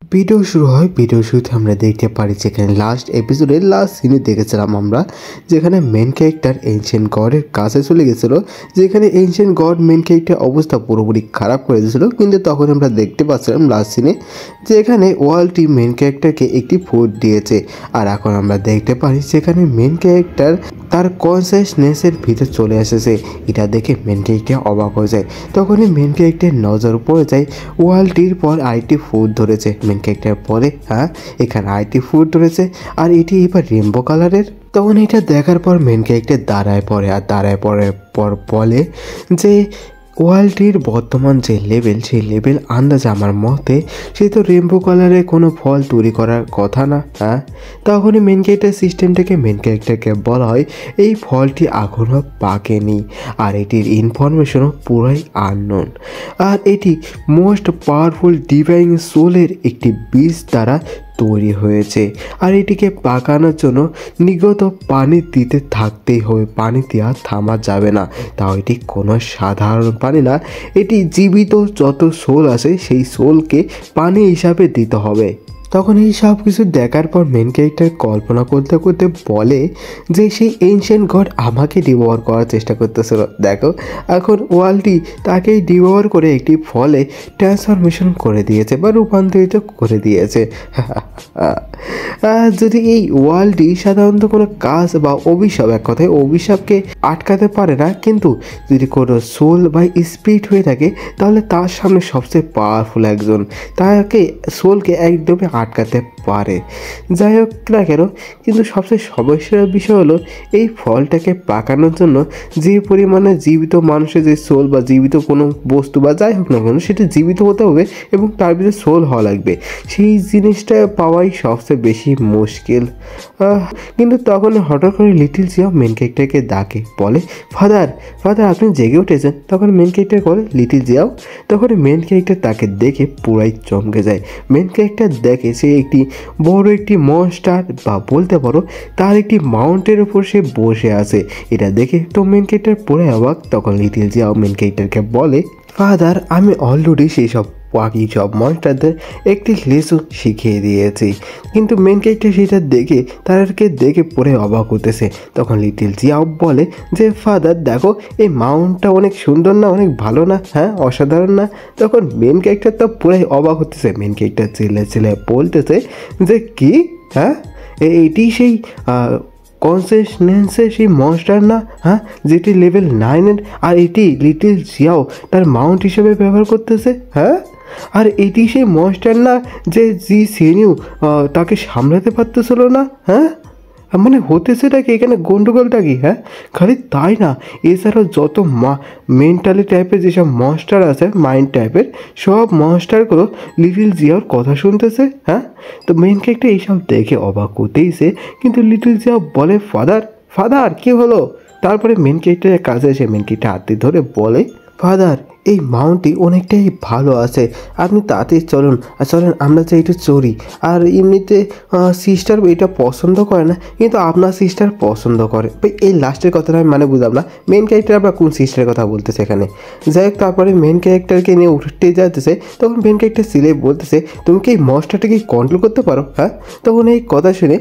Video শুরু হয়। Video শুরুতে আমরা দেখতে পারি যেখানে লাস্ট এপিসোডের লাস্ট সিনে দেখেছিলাম আমরা, যেখানে মেন ক্যারেক্টার এনশিয়েন্ট গডের কাছে চলে গেছিল, যেখানে এনশিয়েন্ট গড মেন ক্যারেক্টার অবস্থা পুরোপুরি খারাপ করে দিয়েছিল। কিন্তু তখন আমরা দেখতে পাচ্ছিলাম লাস্ট সিনে যে এখানে ওয়ার্ল্ডটি মেন ক্যারেক্টারকে একটি ফুড দিয়েছে। আর এখন আমরা দেখতে পারি যেখানে মেন ক্যারেক্টার তার কনসিয়াসনেসের ভিতর চলে এসেছে। এটা দেখে মেন ক্যারেক্টার অবাক হয়ে যায়। তখনই মেন ক্যারেক্টার নজর পড়ে যায় ওয়ার্ল্ডটির পর আরেকটি ফুড ধরেছে। মেন ক্যারেক্টার বলে, হ্যাঁ এখানে আরেকটি ফুড ধরেছে আর এটি এবার রেনবো কালারের। তখন এটা দেখার পর মেন ক্যারেক্টার দাঁড়ায় পড়ে আর দাঁড়ায় পড়ার পর বলে যে ওয়ার্ল্ডটির বর্তমান যে লেভেল, সেই লেভেল আন্দাজে আমার মতে সে তো রেনবো কালারে কোনো ফল তৈরি করার কথা না। হ্যাঁ, তখনই মেন ক্যারেক্টার সিস্টেমটাকে মেন ক্যারেক্টারকে বলা হয় এই ফলটি এখনও পাকেনি আর এটির ইনফরমেশনও পুরাই আননোন। আর এটি মোস্ট পাওয়ারফুল ডিভাইন সোলের একটি বীজ দ্বারা তৈরি হয়েছে। আর এটিকে পাকানোর জন্য নিগত পানি দিতে থাকতেই হবে, পানি দেওয়া থামা যাবে না। তাও এটি কোনো সাধারণ পানি না, এটি জীবিত যত সোল আছে সেই সোলকে পানি হিসাবে দিতে হবে। তখন এই সব কিছু দেখার পর মেন ক্যারেক্টার কল্পনা করতে করতে বলে যে সেই এনশিয়েন্ট গড আমাকে ডিভোর করার চেষ্টা করতেছিল। দেখো এখন ওয়ার্ল্ডটি তাকেই ডিভোর করে একটি ফলে ট্রান্সফরমেশন করে দিয়েছে বা রূপান্তরিত করে দিয়েছে। যদি এই ওয়ার্ল্ডটি সাধারণত কোনো কাজ বা অভিশাপ, এক কথায় অভিশাপকে আটকাতে পারে না, কিন্তু যদি কোনো সোল বা স্পিরিট হয়ে থাকে তাহলে তার সামনে সবচেয়ে পাওয়ারফুল একজন তাকে সোলকে একদমই আটকাতে পারে। যাই হোক না কেন, কিন্তু সবচেয়ে সমস্যার বিষয় হলো এই ফলটাকে পাকানোর জন্য যে পরিমাণে জীবিত মানুষের যে সোল বা জীবিত কোনো বস্তু বা যাই হোক না কেন সেটা জীবিত হতে হবে এবং তার ভিতরে সোল হওয়া লাগবে। সেই জিনিসটা পাওয়াই সবচেয়ে বেশি মুশকিল। কিন্তু তখন হঠাৎ করে লিটল জিয়া মেন ক্যারেক্টারকে ডাকে, বলে ফাদার ফাদার আপনি জেগে উঠেছেন। তখন মেন ক্যারেক্টার বলে লিটল জিয়াও। তখন মেন ক্যারেক্টার তাকে দেখে পুরাই চমকে যায়। মেন ক্যারেক্টার দেখে সে একটি বড় একটি মনস্টার বা বলতে পারো তার একটি মাউন্টের উপর সে বসে আছে। এটা দেখে তো মেন ক্যারেক্টার পুরাই অবাক। তখন লিটল জিয়াও মেন ক্যারেক্টারকে বলে, ফাদার আমি অলরেডি সেই সব বাকি সব মনস্টারদের একটি লেসন শিখিয়ে দিয়েছি। কিন্তু মেন ক্যারেক্টার সেটা দেখে তাদেরকে দেখে পড়ে অবাক হতেছে। তখন লিটল জিয়াও বলে যে ফাদার দেখো এই মাউন্টটা অনেক সুন্দর না, অনেক ভালো না, হ্যাঁ অসাধারণ না। তখন মেন ক্যারেক্টার তো পুরাই অবাক হতেছে। মেন ক্যারেক্টার চেলে বলতেছে যে কি, হ্যাঁ এটি সেই কনসিয়াসনেসের সেই মনস্টার না, হ্যাঁ যেটি লেভেল 9-এর, আর এটি লিটল জিয়াও তার মাউন্ট হিসেবে ব্যবহার করতেছে। হ্যাঁ, আর এটি সেই মনস্টার না যে জি সিনিউ তাকে সামলাতে পারতেছিল না। হ্যাঁ, মানে হতেছেটা কি এখানে, গন্ডগোলটা কি? হ্যাঁ, খালি তাই না, এছাড়াও যত মেন্টালি টাইপের যেসব মনস্টার আছে, মাইন্ড টাইপের সব মনস্টারগুলো লিটল জিয়ার কথা শুনতেছে। হ্যাঁ, তো মেন ক্যারেক্টার এইসব দেখে অবাক হতেইছে। কিন্তু লিটল জিয়া বলে ফাদার ফাদার কী হলো? তারপরে মেন ক্যারেক্টারের কাছে এসে মেন ক্যারেক্টার হাতে ধরে বলে, ফাদার এই মাউন্টটি অনেকটাই ভালো আছে, আপনি তাড়াতাড়ি চলুন আর চলেন আমরা চাই একটু চড়ি। আর এমনিতে সিস্টার এটা পছন্দ করে না, কিন্তু আপনার সিস্টার পছন্দ করে। এই লাস্টের কথাটা আমি মানে বুঝলাম না, মেন ক্যারেক্টার আপনার কোন সিস্টারের কথা বলতেছে এখানে? যাই হোক, তারপরে মেন ক্যারেক্টারকে নিয়ে উঠতে যাচ্ছে। তখন মেন ক্যারেক্টার সিলে বলতেছে তুমি কি এই মনস্টারটাকে কন্ট্রোল করতে পারো? হ্যাঁ, তখন এই কথা শুনে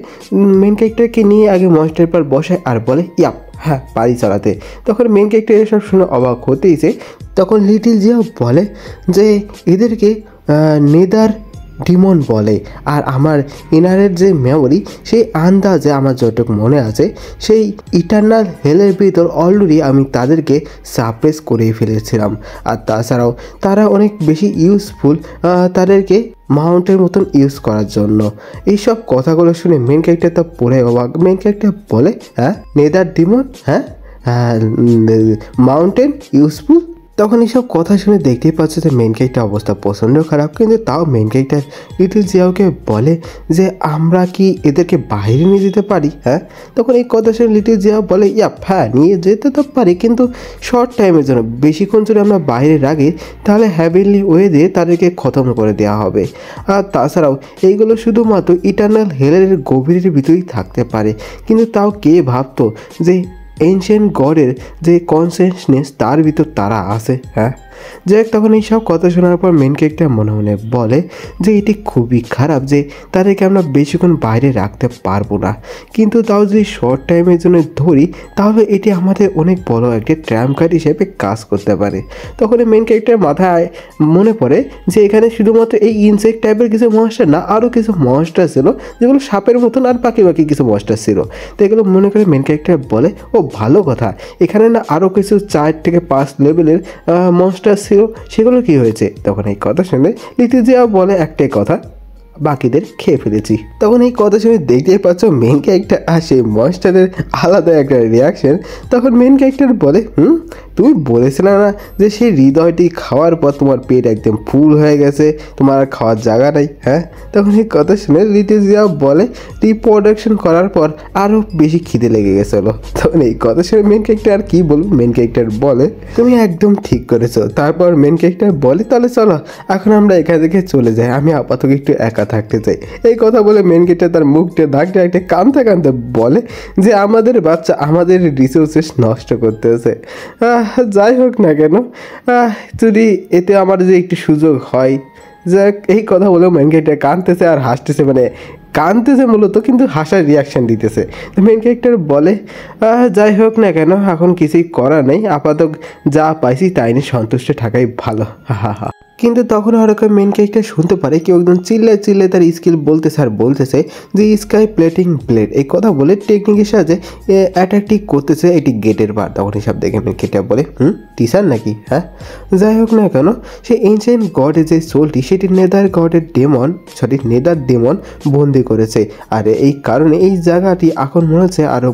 মেন ক্যারেক্টারকে নিয়ে আগে মনস্টারের পর বসায় আর বলে ইয়াপ হ্যাঁ পারি চালাতে। তখন মেন ক্যারেক্টার এসব শুনে অবাক হতেইছে। তখন লিটল জিয়া বলে যে এদেরকে নেদার ডিমন বলে। আর আমার ইনারের যে মেমোরি, সেই আন্দাজে আমার যতটুকু মনে আছে, সেই ইটারনাল হেলের ভিতর অলরেডি আমি তাদেরকে সাপ্রেস করে ফেলেছিলাম। আর তাছাড়াও তারা অনেক বেশি ইউজফুল তাদেরকে মাউন্টের মতন ইউজ করার জন্য। এইসব কথাগুলো শুনে মেন ক্যারেক্টার তো পড়ে অবাক। মেন ক্যারেক্টার বলে হ্যাঁ নেদার ডিমন, হ্যাঁ মাউন্টেন ইউজফুল। তখন এইসব কথা শুনে দেখতেই পাচ্ছে যে মেন ক্যারেক্টার অবস্থা প্রচণ্ড খারাপ। কিন্তু তাও মেন ক্যারেক্টার লিটল জিয়াওকে বলে যে আমরা কি এদেরকে বাইরে নিয়ে যেতে পারি? হ্যাঁ, তখন এই কথা শুনে লিটল জিয়াও বলে ইয়াপ হ্যাঁ নিয়ে যেতে তো পারি, কিন্তু শর্ট টাইমের জন্য। বেশিক্ষণ যদি আমরা বাইরে রাখি তাহলে হ্যাভেনলি ওয়ে দিয়ে তাদেরকে খতম করে দেওয়া হবে। আর তাছাড়াও এইগুলো শুধুমাত্র ইটারনাল হেলের গভীরের ভিতরেই থাকতে পারে। কিন্তু তাও কে ভাবতো যে এনশিয়েন্ট গডের যে কনসিয়াসনেস তার ভিতর তারা আছে। হ্যাঁ, যাই হোক, তখন এইসব কথা শোনার পর মেন ক্যারেক্টার মনে মনে বলে যে এটি খুবই খারাপ যে তাদেরকে আমরা বেশিক্ষণ বাইরে রাখতে পারবো না, কিন্তু তাও যদি শর্ট টাইমের জন্য ধরি তাহলে এটি আমাদের অনেক বড় একটা ট্র্যাম্প কার্ড হিসেবে কাজ করতে পারে। তখন মেন ক্যারেক্টার মাথায় মনে পড়ে যে এখানে শুধুমাত্র এই ইনসেক্ট টাইপের কিছু মনস্টার না, আরও কিছু মনস্টার ছিল যেগুলো সাপের মতন, আর বাকি কিছু মনস্টার ছিল। তো এগুলো মনে করে মেন ক্যারেক্টার বলে, ও ভালো কথা, এখানে না আরও কিছু 4 থেকে 5 লেভেলের মনস্টার ছিল, সেগুলো কি হয়েছে? তখন এই কথা শুনে লিটিল জিয়া বলে একটাই কথা, বাকিদের খেয়ে ফেলেছি। তখন এই কথা শুনে দেখতেই পাচ্ছ মেন ক্যারেক্টার আর সেই মনস্টারের আলাদা একটা রিয়াকশন। তখন মেন ক্যারেক্টার বলে, তুমি বলেছিলে না যে সেই হৃদয়টি খাওয়ার পর তোমার পেট একদম ফুল হয়ে গেছে, তোমার আর খাওয়ার জায়গা নাই, হ্যাঁ? তখন এই কথা শুনে লিটিল জিয়া বলে, রিপ্রোডাকশন করার পর আরও বেশি খিদে লেগে গেছিলো। তখন এই কথা শুনে মেন ক্যারেক্টার আর কি বলবো, মেন ক্যারেক্টার বলে, তুমি একদম ঠিক করেছো। তারপর মেন ক্যারেক্টার বলে, তাহলে চলো এখন আমরা এখান থেকে চলে যাই, আমি আপাতত একটু একা থাকতে চাই। এই কথা বলে মেন ক্যারেক্টার তার মুখটা দাগটা একটা কাঁদতে কাঁদতে বলে যে আমাদের বাচ্চা আমাদের রিসোর্সেস নষ্ট করতেছে। যাই হোক না কেন, যদি এতে আমার যে একটু সুযোগ হয়, যাক, এই কথা বলেও মেন ক্যারেক্টার কাঁদতেছে আর হাসতেছে, মানে কাঁদতেছে মূলত কিন্তু হাসার রিয়াকশান দিতেছে। তো মেন ক্যারেক্টার বলে, যাই হোক না কেন, এখন কিছুই করা নেই, আপাতত যা পাইছি তাই নিয়ে সন্তুষ্ট থাকাই ভালো, হা হা। কিন্তু তখন হরকম মেন ক্যারেক্টার শুনতে পারে কেউ একদম চিল্লায় তার স্কিল বলতেছে যে স্কাই প্লেটিং ব্লেড, এই কথা বলে টেকনিকের সাহায্যে অ্যাটাকটি করতেছে একটি গেটের বার। তখন এসব দেখে মেন ক্যারেক্টার বলে, টিচার নাকি, হ্যাঁ? যাই হোক না কেন, সে এনশিয়েন্ট গডের যে সোলটি সেটি নেদার ডেমন বন্দি করেছে, আর এই কারণে এই জায়গাটি এখন মনে হচ্ছে আরও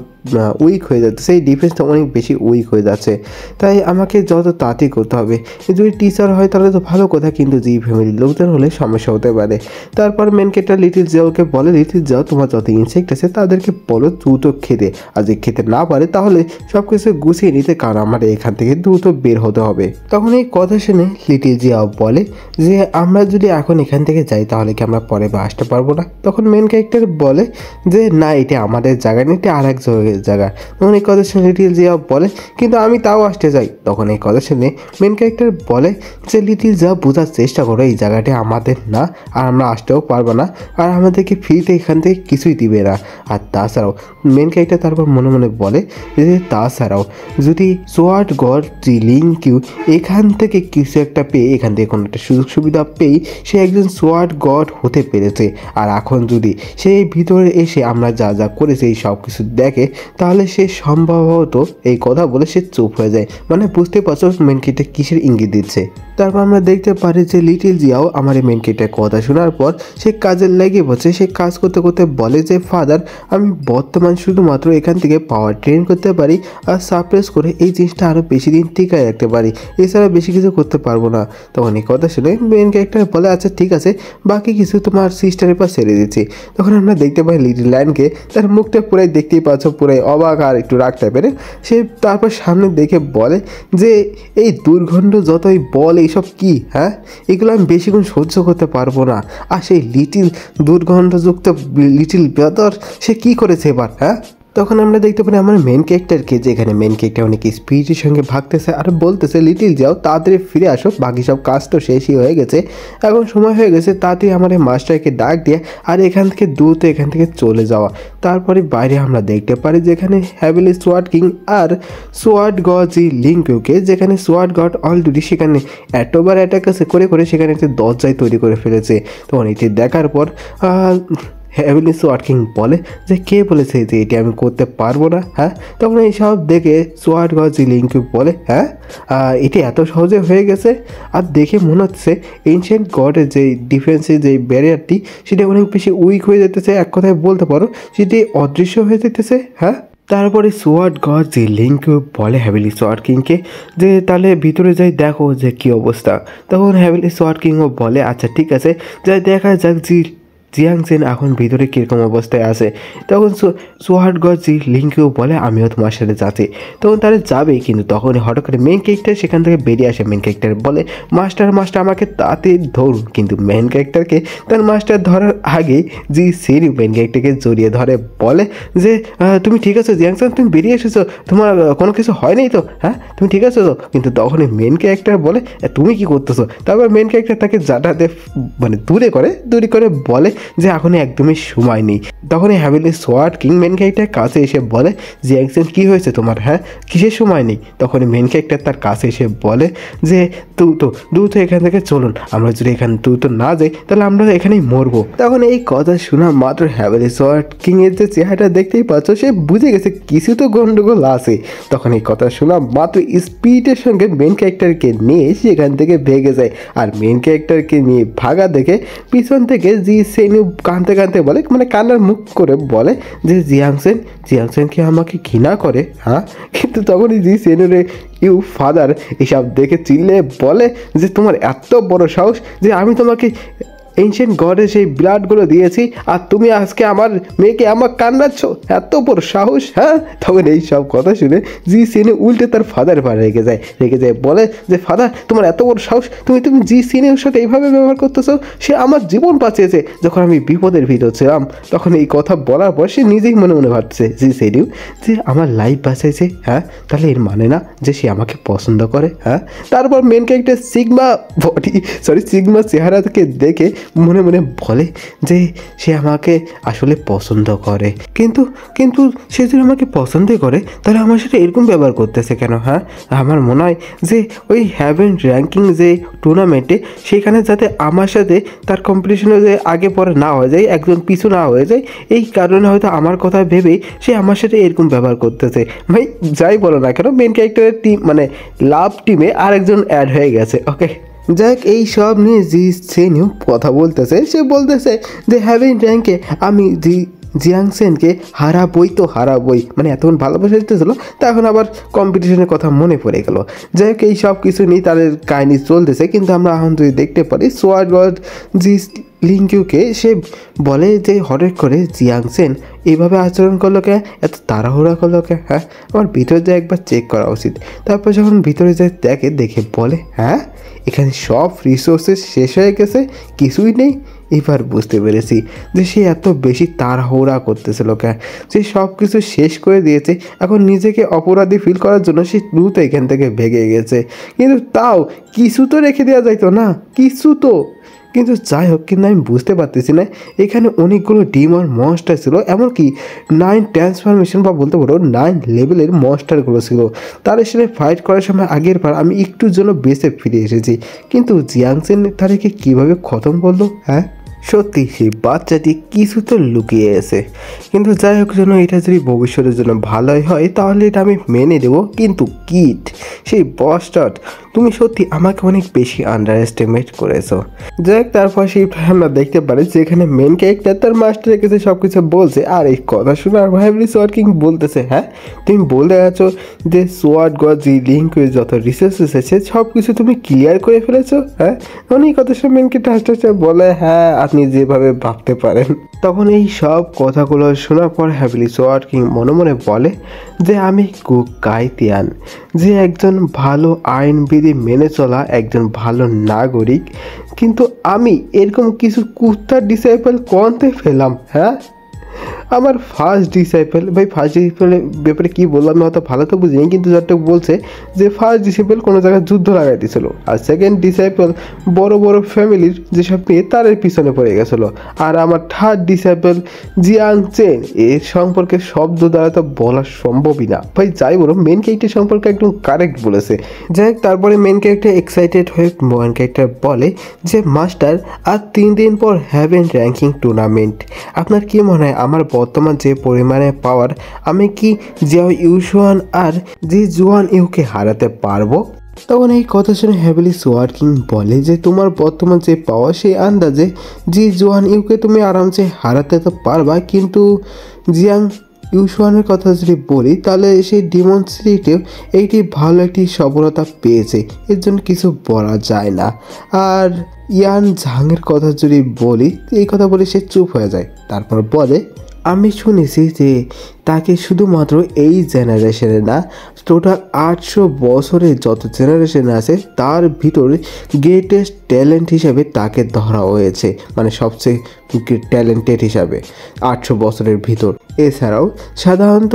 উইক হয়ে যাচ্ছে, সেই ডিফেন্সটা অনেক বেশি উইক হয়ে যাচ্ছে। তাই আমাকে যত তাড়াতাড়ি করতে হবে, যদি টিচার হয় তাহলে তো ভালো কথা, কিন্তু জি ফ্যামিলির লোকজন হলে সমস্যা হতে পারে। তারপর মেন ক্যারেক্টার লিটিল জিয়াওকে বলে, লিটিল জিয়াও তোমার যত ইনসেক্ট আছে তাদেরকে বলো দ্রুত খেতে, আর যদি খেতে না পারে তাহলে সব কিছু গুছিয়ে নিতে, কারণ আমার এখান থেকে দ্রুত বের হতে হবে। তখন এই কথা শুনে লিটিল জিয়াও বলে যে আমরা যদি এখন এখান থেকে যাই তাহলে কি আমরা পরে আসতে পারবো না? তখন মেন ক্যারেক্টার বলে যে না, এটা আমাদের জায়গা নেই, এটা আর এক জায়গা। তখন এই কথা শুনে লিটিল জিয়া বলে, কিন্তু আমি তাও আসতে চাই। তখন এই কথা শুনে মেন ক্যারেক্টার বলে যে লিটিল জিয়া বোঝার চেষ্টা করো, এই জায়গাটি আমাদের না, আর আমরা আসতেও পারবো না, আর আমাদেরকে ফ্রিতে এখান থেকে কিছুই দিবে না। আর তাছাড়াও মেন ক্যারেক্টার তারপর মনে মনে বলে যে তাছাড়াও যদি সোয়ার্ড গড জি লিংকিউ এখান থেকে কিছু একটা পেয়ে, এখান থেকে কোনো একটা সুযোগ সুবিধা পেয়ে সে একজন সোয়ার্ড গড হতে পেরেছে, আর এখন যদি সেই ভিতরে এসে আমরা যা যা করেছি এই সব কিছু দেখে তাহলে সে সম্ভবত, এই কথা বলে সে চুপ হয়ে যায়। মানে বুঝতে পারছো মেন ক্যারেক্টার কিসের ইঙ্গিত দিচ্ছে। তারপর আমরা দেখতে পারি যে লিটিল জিয়াও আমার এই মেন ক্যারেক্টারের কথা শোনার পর সে কাজে লেগে বসে, সে কাজ করতে করতে বলে যে ফাদার, আমি বর্তমান শুধুমাত্র এখান থেকে পাওয়ার ট্রেন করতে পারি আর সাপ্রেস করে এই জিনিসটা আরও বেশি দিন টিকায় রাখতে পারি, এছাড়া বেশি কিছু করতে পারবো না। তখন এই কথা শুনে মেন ক্যারেক্টার বলে, আচ্ছা ঠিক আছে, বাকি কিছু তোমার সিস্টারের পর ছেড়ে দিচ্ছি। তখন আমরা দেখতে পাই লিটিল ল্যান্ডকে, তার মুখটা পুরাই দেখতেই পাচ্ছ পুরাই অবাক আর একটু রাগ টাইপের। সে তারপর সামনে দেখে বলে যে এই দুর্গন্ধ যতই বল এইসব কি, হ্যাঁ, এগুলো আমি বেশিক্ষণ সহ্য করতে পারবো না। আর সেই লিটিল দুর্গন্ধযুক্ত লিটিল ব্রাদার সে কি করেছে এবার, হ্যাঁ? তখন আমরা দেখতে পারি আমার মেন ক্যারেক্টারকে, যেখানে মেন ক্যারেক্টার অনেক স্পিরিটের সঙ্গে ভাগতেছে আর বলতেছে লিটিল যাও তাড়াতাড়ি ফিরে আসো, বাকি সব কাজ তো শেষই হয়ে গেছে, এখন সময় হয়ে গেছে তাড়াতাড়ি আমার এই মাস্টারকে ডাক দিয়ে আর এখান থেকে দ্রুত এখান থেকে চলে যাওয়া। তারপরে বাইরে আমরা দেখতে পারি যেখানে হ্যাভেলি সোয়ার্ড কিং আর সোয়ার্ড গড জি লিংকিউকে, যেখানে সোয়ার্ড গড অলরেডি সেখানে এতবার অ্যাটাক করে সেখানে একটি দরজায় তৈরি করে ফেলেছে। তখন এটি দেখার পর হ্যাভেলি সোয়ার্ড কিং বলে যে কে বলেছে যে এটি আমি করতে পারবো না, হ্যাঁ? তখন এইসব দেখে সোয়ার্ড গড জি লিংকিউ বলে, হ্যাঁ, এটি এত সহজে হয়ে গেছে, আর দেখে মনে হচ্ছে এনশিয়েন্ট গডের যে ডিফেন্সের যে ব্যারিয়ারটি সেটা অনেক বেশি উইক হয়ে যেতেছে, এক কথায় বলতে পারো সেটি অদৃশ্য হয়ে যেতেছে, হ্যাঁ। তারপরে সোয়ার্ড গড জি লিংকিউ বলে হ্যাভেলি সোয়ার্ড কিংকে যে তাহলে ভিতরে যাই দেখো যে কী অবস্থা। তখন হ্যাভেলি সোয়ার্ড কিংও বলে আচ্ছা ঠিক আছে, যাই দেখা যাক জি জিয়াং সেন এখন ভিতরে কীরকম অবস্থায় আছে। তখন সোয়ার্ড গড জি লিঙ্কেও বলে আমিও তোমার সাথে যাচ্ছি। তখন তারা যাবেই, কিন্তু তখনই হঠাৎ করে মেন ক্যারেক্টার সেখান থেকে বেরিয়ে আসে। মেন ক্যারেক্টার বলে মাস্টার আমাকে তাতে ধরুন, কিন্তু মেন ক্যারেক্টারকে তার মাস্টার ধরার আগেই জি সেনু মেন ক্যারেক্টারকে জড়িয়ে ধরে, বলে যে তুমি ঠিক আছো জিয়াং সেন, তুমি বেরিয়ে এসেছো, তোমার কোনো কিছু হয়নি তো, হ্যাঁ তুমি ঠিক আছো তো? কিন্তু তখনই মেন ক্যারেক্টার বলে তুমি কি করতেছো? তারপর মেন ক্যারেক্টার তাকে জাটাতে মানে দূরে করে বলে যে এখনই একদমই সময় নেই। তখনই হ্যাভেলি সোয়ার্ড কিং মেন ক্যারেক্টার কাছে এসে বলে যে অ্যাকশন কী হয়েছে তোমার, হ্যাঁ কিসের সময় নেই? তখনই মেন ক্যারেক্টার তার কাছে এসে বলে যে দ্রুত এখান থেকে চলুন, আমরা যদি এখানে দ্রুত না যাই তাহলে আমরা এখানেই মরবো। তখন এই কথা শোনা মাত্র হ্যাভেলি সোয়ার্ড কিং এর যে চেহারাটা দেখতেই পাচ্ছ, সে বুঝে গেছে কিছু তো গন্ডগোল আছে। তখন এই কথা শোনা মাত্র স্পিডের সঙ্গে মেন ক্যারেক্টারকে নিয়ে সেখান থেকে ভেগে যায়। আর মেন ক্যারেক্টারকে নিয়ে ভাগা দেখে পিছন থেকে জি সেনু কাঁদতে বলে, মানে কান্নার মুখ করে বলে যে জিয়াং সেন কি আমাকে ঘৃণা করে, হ্যাঁ? কিন্তু তখনই জি সেনুরে ইউ ফাদার এসব দেখে চিল্লে বলে যে তোমার এত বড় সাহস যে আমি তোমাকে এনশিয়েন্ট গডের সেই ব্লাডগুলো দিয়েছি আর তুমি আজকে আমার মেয়েকে আমার কান্নাচ্ছ, এত বড় সাহস, হ্যাঁ? তখন এই সব কথা শুনে জি সিনে উল্টে তার ফাদার রেগে যায় বলে যে ফাদার তোমার এত বড় সাহস, তুমি জি সিনের সাথে এইভাবে ব্যবহার করতেছো, সে আমার জীবন বাঁচিয়েছে যখন আমি বিপদের ভিতর ছিলাম। তখন এই কথা বলার পর সে নিজেই মনে ভাবছে জি সিনিউ যে আমার লাইফ বাঁচাইছে, হ্যাঁ তাহলে এর মানে না যে সে আমাকে পছন্দ করে, হ্যাঁ? তারপর মেন ক্যারেক্টার সিগমা চেহারাকে দেখে মনে বলে যে সে আমাকে আসলে পছন্দ করে, কিন্তু সে যদি আমাকে পছন্দই করে তাহলে আমার সাথে এরকম ব্যবহার করতেছে কেন, হ্যাঁ? আমার মনে হয় যে ওই হ্যাভেন র্যাঙ্কিং যে টুর্নামেন্টে সেখানে যাতে আমার সাথে তার কম্পিটিশনে যে আগে পরে না হয়ে যায়, একজন পিছু না হয়ে যায়, এই কারণে হয়তো আমার কথা ভেবেই সে আমার সাথে এরকম ব্যবহার করতেছে। ভাই যাই বলো না কেন, মেন ক্যারেক্টারের টিম মানে লাভ টিমে আরেকজন অ্যাড হয়ে গেছে। ওকে, যাক এই সব নিয়ে জি সেনিউ কথা বলতেছে, সে বলতেছে যে হ্যাভেন র্যাঙ্কে আমি জিয়াং সেনকে হারাবই, মানে এতক্ষণ ভালোবাসা দিতেছিল, তা এখন আবার কম্পিটিশনের কথা মনে পড়ে গেল। যাই হোক এই সব কিছু নিয়ে তাদের কাহিনি চলতেছে, কিন্তু আমরা এখন যদি দেখতে পারি সোয়ার্ড গড জি লিঙ্কিউকে সে বলে যে হঠাৎ করে জিয়াং সেন এইভাবে আচরণ করলো কে, এত তাড়াহুড়া করলো কে, হ্যাঁ আমার ভিতরে যায় একবার চেক করা উচিত। তারপর যখন ভিতরে যায় দেখে বলে হ্যাঁ এখানে সব রিসোর্সেস শেষ হয়ে গেছে, কিছুই নেই। এবার বুঝতে পেরেছি যে সে এত বেশি তাড়াহুড়া করতেছিল কেন, সে সব কিছু শেষ করে দিয়েছে, এখন নিজেকে অপরাধী ফিল করার জন্য সে দ্রুত এখান থেকে ভেগে গেছে। কিন্তু তাও কিছু তো রেখে দেওয়া যাইতো না, কিছু তো। কিন্তু যাই হোক, কিন্তু আমি বুঝতে পারতেছি না এখানে অনেকগুলো ডিমন মনস্টার ছিল, এমনকি 9 ট্রান্সফরমেশন বা বলতে পারো 9 লেভেলের মনস্টারগুলো ছিল। তাদের সাথে ফাইট করার সময় আগের বার আমি একটুর জন্য বেঁচে ফিরে এসেছি, কিন্তু জিয়াং সেন তাদেরকে কীভাবে খতম করলো, হ্যাঁ? সত্যি সেই বাচ্চাটি কিছু তো লুকিয়ে আছে। কিন্তু যাই হোক যেন এটা যদি ভবিষ্যতের জন্য ভালোই হয় তাহলে এটা আমি মেনে দেবো। কিন্তু কিট সেই বস্টার্ড, তুমি সত্যি আমাকে অনেক বেশি আন্ডার এস্টিমেট করেছো। যাই হোক তারপর সেই আমরা দেখতে পারি যেখানে মেন ক্যারেক্টার তার মাস্টারের কাছে সব কিছু বলছে, আর এই কথা শুনে আর হ্যাভেলি সোয়ার্ড কিং বলতেছে হ্যাঁ তুমি বলে আছো যে সোয়ার্ড গড জি লিঙ্কের যত রিসোর্সেস আছে সব কিছু তুমি ক্লিয়ার করে ফেলেছো, হ্যাঁ? অনেক কথা শুনে মেন ক্যারেক্টার বলে হ্যাঁ আপনি যেভাবে ভাবতে পারেন। তখন এই সব কথাগুলো শোনার পর হ্যাভেলি সোয়ার্ড কিং মনে বলে যে আমি কাইতিয়ান, যে একজন ভালো আইনবিধি মেনে চলা একজন ভালো নাগরিক, কিন্তু আমি এরকম কিছু কুত্তার ডিসাইপল কোনতে পেলাম, হ্যাঁ? আমার ফার্স্ট ডিসাইপল, ভাই ফার্স্ট ডিসাইপলের ব্যাপারে কী বললাম আমি হয়তো ভালো তো বুঝিনি, কিন্তু যতটুকু বলছে যে ফার্স্ট ডিসাইপল কোনো জায়গায় যুদ্ধ লাগাই দিয়েছিল, আর সেকেন্ড ডিসাইপল বড় ফ্যামিলির যেসব মেয়ে তারের পিছনে পড়ে গেছিলো, আর আমার থার্ড ডিসাইপল জিয়াং চেন, এর সম্পর্কে শব্দ দ্বারা তো বলা সম্ভবই না। ভাই যাই বলো মেন ক্যারেক্টার সম্পর্কে একদম কারেক্ট বলেছে। যাই হোক তারপরে মেন ক্যারেক্টার এক্সাইটেড হয়ে মেন ক্যারেক্টার বলে যে মাস্টার আর 3 দিন পর হ্যাভেন র্যাঙ্কিং টুর্নামেন্ট, আপনার কি মনে হয় আমার বর্তমান যে পরিমাণে পাওয়ার আমি কি জিয়াও ইউশুয়ান আর জি জুয়ান ইউকে হারাতে পারবো? তখন এই কথা শুনে হ্যাভেলি সোয়ার্ড কিং বলে যে তোমার বর্তমান যে পাওয়ার সেই আন্দাজে জি জুয়ান ইউকে তুমি আরামসে হারাতে তো পারবা, কিন্তু জিয়াং ইউসুয়ানের কথা যদি বলি তাহলে সেই ডিমন সিটিতেও এইটি ভালো একটি সফলতা পেয়েছে, এর জন্য কিছু বলা যায় না। আর ইয়ান ঝাংয়ের কথা যদি বলি, এই কথা বলে সে চুপ হয়ে যায়, তারপর বলে আমি শুনেছি যে তাকে শুধুমাত্র এই জেনারেশনে না, টোটাল 800 বছরের যত জেনারেশন আছে তার ভিতরে গ্রেটেস্ট ট্যালেন্ট হিসাবে তাকে ধরা হয়েছে, মানে সবচেয়ে ট্যালেন্টেড হিসাবে 800 বছরের ভিতর। এছাড়াও সাধারণত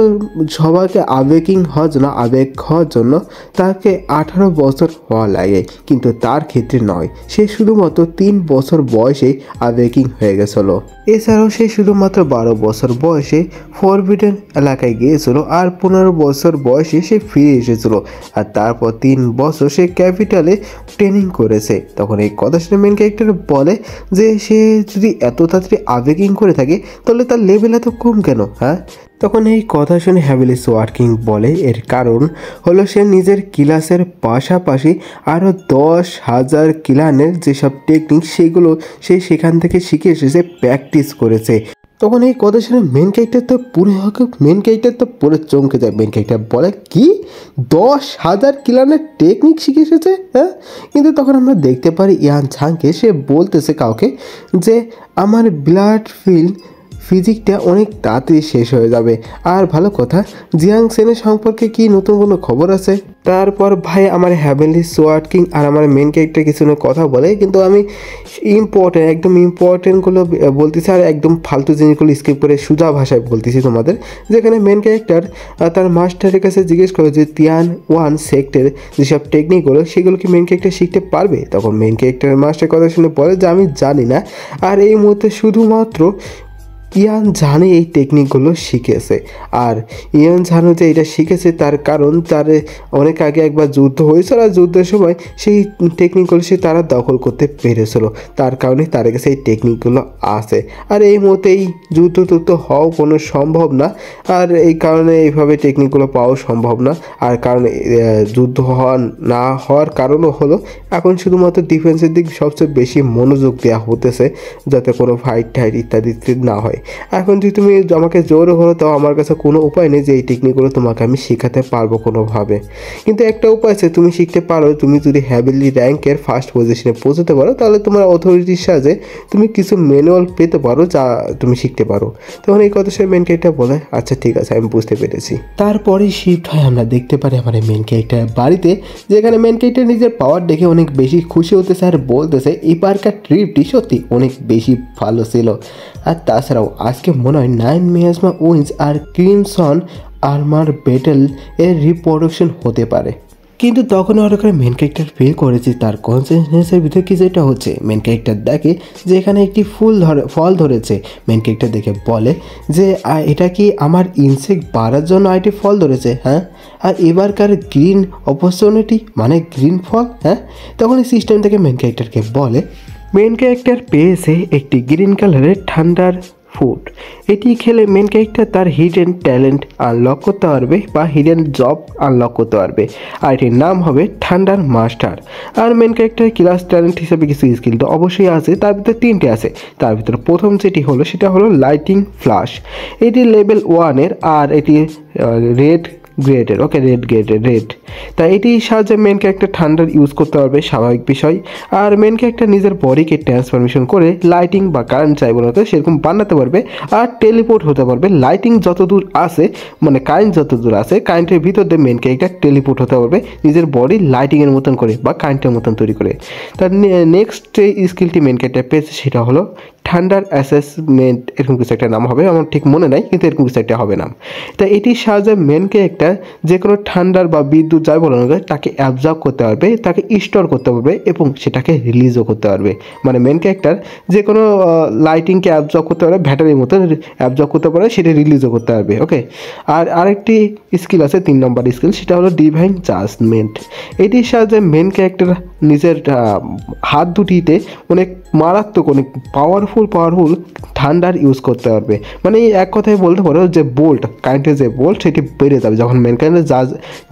সবাইকে আবেগ হওয়ার জন্য তাকে 18 বছর হওয়া লাগে, কিন্তু তার ক্ষেত্রে নয়, সে শুধুমাত্র 3 বছর বয়সে আবেগিং হয়ে গেছিল। এছাড়াও সে শুধুমাত্র 12 বছর বয়সে ফরবিডেন এলাকায় গিয়েছিল, আর 15 বছর বয়সে সে ফিরে এসেছিল, আর তারপর 3 বছর সে ক্যাপিটালে ট্রেনিং করেছে। তখন এই কথা শুনে মেন ক্যারেক্টার বলে যে সে যদি এত তাড়াতাড়ি আবেগিং করে থাকে তাহলে তার লেভেল এত কম কেন? হ্যাঁ, তখন এই কথা শুনে হ্যাবিলিস ওয়ার্কিং বলে এর কারণ হলো সে নিজের ক্লাসের পাশাপাশি আরও 10,000 ক্লানের যেসব টেকনিক সেগুলো সে সেখান থেকে শিখে এসেছে, প্র্যাকটিস করেছে। তখন এই কথা শুনে মেন ক্যারেক্টার তো পুরো চমকে যায়। মেন ক্যারেক্টার বলে কি 10,000 ক্লানের টেকনিক শিখে এসেছে? হ্যাঁ, কিন্তু তখন আমরা দেখতে পারি ইয়ান ঝাংকে সে বলতেছে কাউকে যে আমার ব্লাড ফিজিকটা অনেক তাড়াতাড়ি শেষ হয়ে যাবে। আর ভালো কথা, জিয়াং সেনের সম্পর্কে কি নতুন কোনো খবর আছে? তারপর ভাই আমার হ্যাভেলিস ওয়ার্কিং আর আমার মেন ক্যারেক্টার কিছু কথা বলে, কিন্তু আমি একদম ইম্পর্টেন্টগুলো বলতেছি আর একদম ফালতু জিনিসগুলো স্কিপ করে সোজা ভাষায় বলতেছি তোমাদের। যেখানে মেন ক্যারেক্টার তার মাস্টারের কাছে জিজ্ঞেস করে যে তিয়ান ওয়ান সেক্টের যেসব টেকনিকগুলো সেগুলো কি মেন ক্যারেক্টার শিখতে পারবে? তখন মেন ক্যারেক্টারের মাস্টার কথা শুনে বলে যে আমি জানি না, আর এই মুহূর্তে শুধুমাত্র ইয়ান ঝানে এই টেকনিকগুলো শিখেছে। আর ইয়ান ঝানু যে এটা শিখেছে তার কারণ তার অনেক আগে একবার যুদ্ধ হয়েছিল, আর যুদ্ধের সময় সেই টেকনিকগুলো তারা দখল করতে পেরেছিল, তার কারণে তার কাছে এই টেকনিকগুলো আছে। আর এই মুহূর্তে এই যুদ্ধ হওয়া কোনো সম্ভব না, আর এই কারণে এইভাবে টেকনিকগুলো পাওয়া সম্ভব না। আর কারণ যুদ্ধ না হওয়ার কারণও হলো এখন শুধুমাত্র ডিফেন্সের দিক সবচেয়ে বেশি মনোযোগ দেওয়া হতেছে, যাতে কোনো ফাইট ইত্যাদি না হয়। এখন যদি তুমি আমাকে জোর হলো, তাও আমার কাছে কোনো উপায় নেই যে এই টেকনিকগুলো তোমাকে আমি শেখাতে পারবো কোনোভাবে। কিন্তু একটা উপায় আছে, তুমি শিখতে পারো। তুমি যদি হ্যাভিলি র্যাঙ্কের ফার্স্ট পজিশনে পৌঁছতে পারো তাহলে তোমার অথরিটির সাহায্যে তুমি কিছু ম্যানুয়াল পেতে পারো যা তুমি শিখতে পারো। তখন এই কথা সে মেন ক্যারেক্টার বলে আচ্ছা ঠিক আছে, আমি বুঝতে পেরেছি। তারপরে শিফট হয়, আমরা দেখতে পারি আমার মেন ক্যারেক্টার বাড়িতে, যেখানে মেন ক্যারেক্টার নিজের পাওয়ার দেখে অনেক বেশি খুশি হতেছে আর বলতেছে এবারকার ট্রিপটি সত্যি অনেক বেশি ভালো ছিল। আর তাছাড়াও আজকে মনে হয় 9 মিয়াজমা উইন্স আর ক্রিমসন আর্মার ব্যাটেল এর রিপ্রোডাকশন হতে পারে। কিন্তু তখন হঠাৎ করে মেন ক্যারেক্টার ফিল করেছি তার কনসিয়াসনেসের ভিতরে কি যেটা হচ্ছে। মেন ক্যারেক্টার দেখে যে এখানে একটি ফল ধরেছে। মেন ক্যারেক্টার দেখে বলে যে এটা কি আমার ইনসেক্ট বাড়ার জন্য আইটি ফল ধরেছে? হ্যাঁ, আর এবারকার গ্রিন অপরচুনিটি মানে গ্রিন ফল। হ্যাঁ, তখন এই সিস্টেম থেকে মেন ক্যারেক্টারকে বলে মেন ক্যারেক্টার পেয়েছে একটি গ্রিন কালারের ঠান্ডার ফুড। এটি খেলে মেন ক্যারেক্টার তার হিডেন ট্যালেন্ট আনলক করতে পারবে বা হিডেন জব আনলক করতে পারবে, আর এটির নাম হবে থান্ডার মাস্টার। আর মেন ক্যারেক্টার ক্লাস ট্যালেন্ট হিসেবে কিছু স্কিল তো অবশ্যই আছে, তার ভিতরে 3টে আছে। তার ভিতরে প্রথম যেটি হলো সেটা হলো লাইটিং ফ্লাশ। এটি লেভেল 1-এর আর এটি রেড গ্রেডের। ওকে, রেড। তাই এটির সাহায্যে মেন ক্যারেক্টার ঠান্ডার ইউজ করতে পারবে, স্বাভাবিক বিষয়। আর মেন ক্যারেক্টার নিজের বডিকে ট্রান্সফরমেশন করে লাইটিং বা কারেন্ট চাইব না সেরকম বানাতে পারবে, আর টেলিপোর্ট হতে পারবে। লাইটিং যত দূর আছে মানে কারেন্ট যত দূর আছে কারেন্টের ভিতর দিয়ে মেন ক্যারেক্টার টেলিপোর্ট হতে পারবে নিজের বডি লাইটিংয়ের মতন করে বা কারেন্টের মতন তৈরি করে। তার নেক্সট যে স্কিলটি মেন ক্যারেক্টার পেয়েছে সেটা হলো ঠান্ডার অ্যাসেসমেন্ট, এরকম কিছু একটা নাম হবে, আমার ঠিক মনে নাই, কিন্তু এরকম কিছু একটা হবে নাম। তাই এটির সাহায্যে মেন ক্যারেক্টার যে কোনো ঠান্ডার বা বিদ্যুৎ যাই বলানো যায় তাকে অ্যাবজর্ব করতে পারবে, তাকে স্টোর করতে পারবে এবং সেটাকে রিলিজও করতে পারবে। মানে মেন ক্যারেক্টার যে কোনো লাইটিংকে অ্যাবজর্ব করতে পারবে, ব্যাটারির মতন অ্যাবজর্ব করতে পারবে, সেটা রিলিজও করতে পারবে। ওকে, আর আরেকটি স্কিল আছে 3 নম্বর স্কিল, সেটা হলো ডিভাইন জাজমেন্ট। এটির সাহায্যে মেন ক্যারেক্টার নিজের হাত দুটিতে অনেক মারাত্মক অনেক পাওয়ারফুল ঠান্ডার ইউজ করতে পারবে। মানে এক কথায় বলতে পারো যে বোল্ট, কারেন্টের যে বোল্ট সেটি বেড়ে যাবে যখন main character